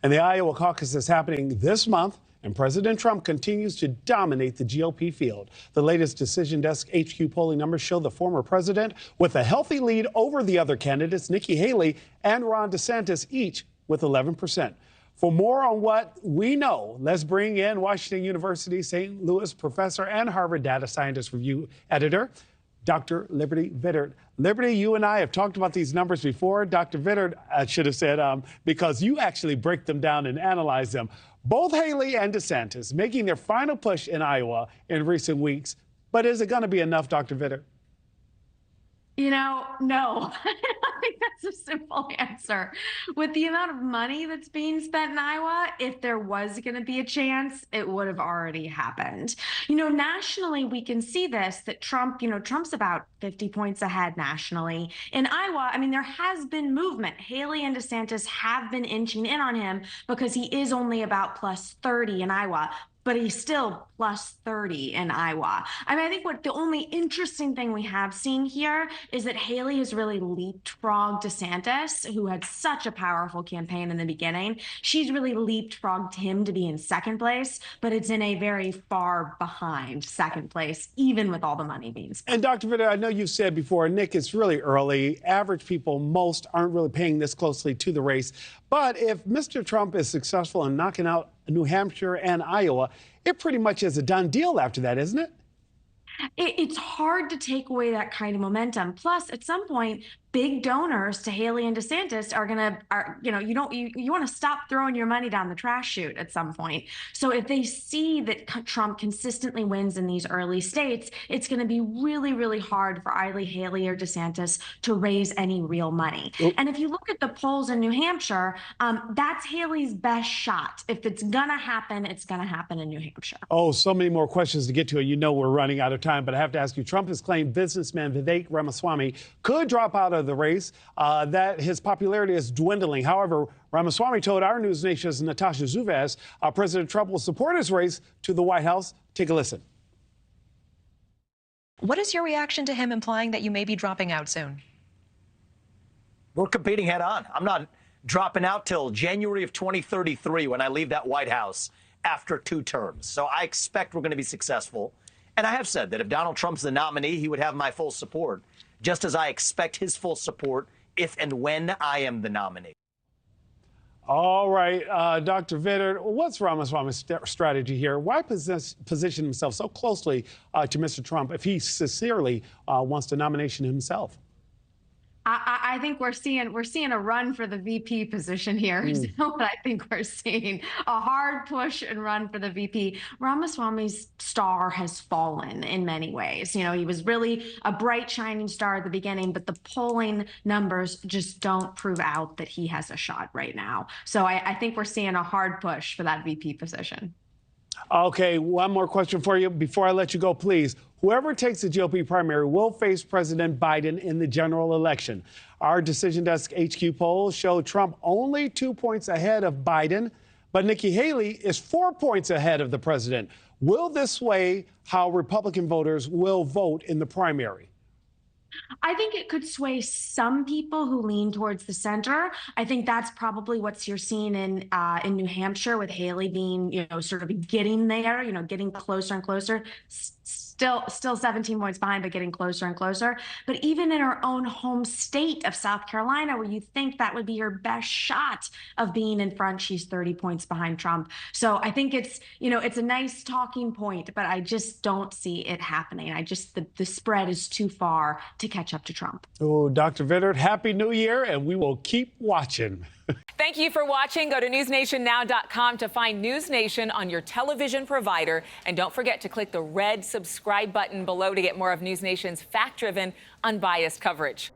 And the Iowa caucus is happening this month, and President Trump continues to dominate the GOP field. The latest Decision Desk HQ polling numbers show the former president with a healthy lead over the other candidates, Nikki Haley and Ron DeSantis, each with 11%. For more on what we know, let's bring in Washington University St. Louis professor and Harvard data scientist review editor, Dr. Liberty Vittert. Liberty, you and I have talked about these numbers before. Dr. Vittert, I should have said, because you actually break them down and analyze them. Both Haley and DeSantis making their final push in Iowa in recent weeks. But is it going to be enough, Dr. Vittert? You know, no. I think that's a simple answer. With the amount of money that's being spent in Iowa, if there was going to be a chance, it would have already happened. You know, nationally, we can see this, that Trump's about 50 points ahead nationally. In Iowa, I mean, there has been movement. Haley and DeSantis have been inching in on him because he is only about plus 30 in Iowa. But he's still plus 30 in Iowa. I mean, I think what the only interesting thing we have seen here is that Haley has really leapfrogged DeSantis, who had such a powerful campaign in the beginning. She's really leapfrogged him to be in second place, but it's in a very far behind second place, even with all the money being spent. And Dr. Vittert, I know you said before, Nick, it's really early. Average people, most aren't really paying this closely to the race. But if Mr. Trump is successful in knocking out New Hampshire and Iowa, it pretty much is a done deal after that, isn't it? It's hard to take away that kind of momentum. Plus, at some point, big donors to Haley and DeSantis you want to stop throwing your money down the trash chute at some point. So if they see that Trump consistently wins in these early states, it's going to be really, really hard for either Haley or DeSantis to raise any real money. Oh. And if you look at the polls in New Hampshire, that's Haley's best shot. If it's going to happen, it's going to happen in New Hampshire. Oh, so many more questions to get to. You know we're running out of time, but I have to ask you, Trump has claimed businessman Vittert Ramaswamy could drop out of the race, that his popularity is dwindling. However, Ramaswamy told our NewsNation's Natasha Zuvaz President Trump will support his race to the White House. Take a listen. What is your reaction to him implying that you may be dropping out soon? We're competing head on. I'm not dropping out till January of 2033 when I leave that White House after 2 terms. So I expect we're going to be successful. And I have said that if Donald Trump's the nominee, he would have my full support, just as I expect his full support if and when I am the nominee. All right, Dr. Vittert, what's Ramaswamy's strategy here? Why position himself so closely to Mr. Trump if he sincerely wants the nomination himself? I think we're seeing a run for the VP position here. Is what I think we're seeing. A hard push and run for the VP. Ramaswamy's star has fallen in many ways. You know, he was really a bright, shining star at the beginning, but the polling numbers just don't prove out that he has a shot right now. So I think we're seeing a hard push for that VP position. Okay, one more question for you before I let you go, please. Whoever takes the GOP primary will face President Biden in the general election. Our Decision Desk HQ polls show Trump only 2 points ahead of Biden, but Nikki Haley is 4 points ahead of the president. Will this sway how Republican voters will vote in the primary? I think it could sway some people who lean towards the center. I think that's probably what you're seeing in New Hampshire, with Haley being, sort of getting there, getting closer and closer. Still 17 points behind, but getting closer and closer. But even in her own home state of South Carolina, where you think that would be her best shot of being in front, she's 30 points behind Trump. So I think it's a nice talking point, but I just don't see it happening. The spread is too far to catch up to Trump. Oh, Dr. Vittert, Happy New Year, and we will keep watching. Thank you for watching. Go to newsnationnow.com to find NewsNation on your television provider. And don't forget to click the red subscribe button below to get more of NewsNation's fact-driven, unbiased coverage.